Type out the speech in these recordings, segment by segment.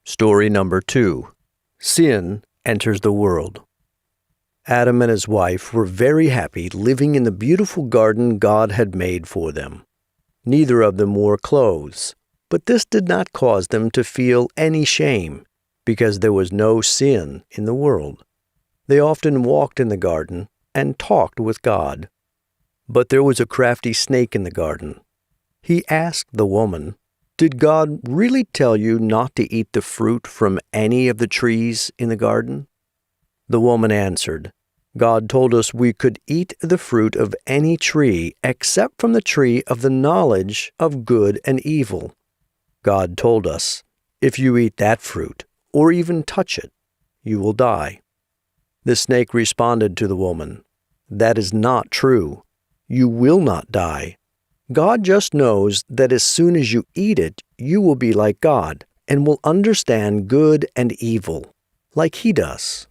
Story number 2. Sin enters the world. Adam and his wife were very happy living in the beautiful garden God had made for them. Neither of them wore clothes, but this did not cause them to feel any shame, because there was no sin in the world. They often walked in the garden and talked with God. But there was a crafty snake in the garden. He asked the woman, "Did God really tell you not to eat the fruit from any of the trees in the garden?" The woman answered, "God told us we could eat the fruit of any tree except from the tree of the knowledge of good and evil. God told us, if you eat that fruit, or even touch it, you will die." The snake responded to the woman, "That is not true. You will not die. God just knows that as soon as you eat it, you will be like God and will understand good and evil, like He does."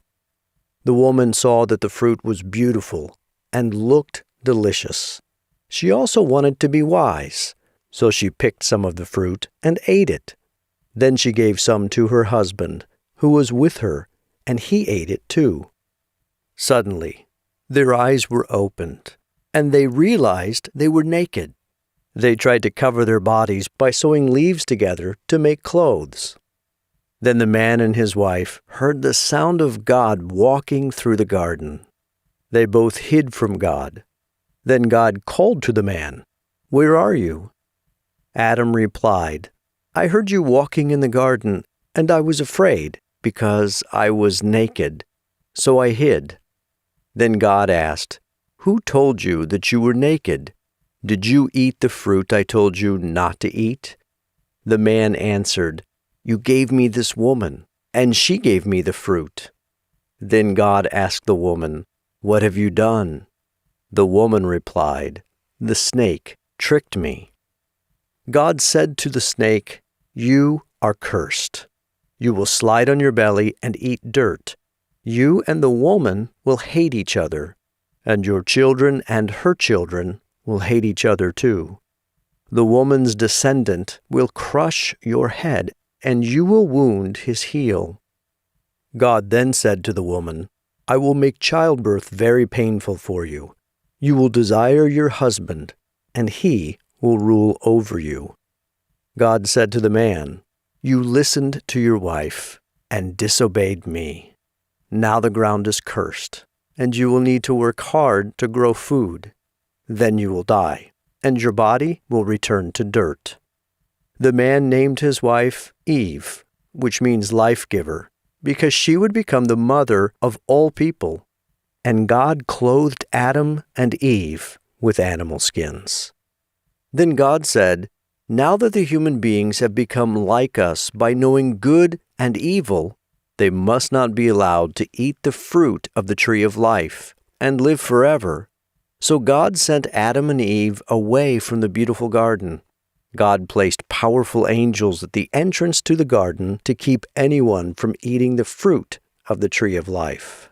The woman saw that the fruit was beautiful and looked delicious. She also wanted to be wise, so she picked some of the fruit and ate it. Then she gave some to her husband, who was with her, and he ate it too. Suddenly, their eyes were opened, and they realized they were naked. They tried to cover their bodies by sewing leaves together to make clothes. Then the man and his wife heard the sound of God walking through the garden. They both hid from God. Then God called to the man, "Where are you?" Adam replied, "I heard you walking in the garden, and I was afraid, because I was naked, so I hid." Then God asked, "Who told you that you were naked? Did you eat the fruit I told you not to eat?" The man answered, "You gave me this woman, and she gave me the fruit." Then God asked the woman, "What have you done?" The woman replied, "The snake tricked me." God said to the snake, "You are cursed. You will slide on your belly and eat dirt. You and the woman will hate each other, and your children and her children will hate each other too. The woman's descendant will crush your head, and you will wound his heel." God then said to the woman, "I will make childbirth very painful for you. You will desire your husband, and he will rule over you." God said to the man, "You listened to your wife and disobeyed me. Now the ground is cursed, and you will need to work hard to grow food. Then you will die, and your body will return to dirt." The man named his wife Eve, which means life-giver, because she would become the mother of all people. And God clothed Adam and Eve with animal skins. Then God said, "Now that the human beings have become like us by knowing good and evil, they must not be allowed to eat the fruit of the tree of life and live forever." So God sent Adam and Eve away from the beautiful garden. God placed powerful angels at the entrance to the garden to keep anyone from eating the fruit of the tree of life.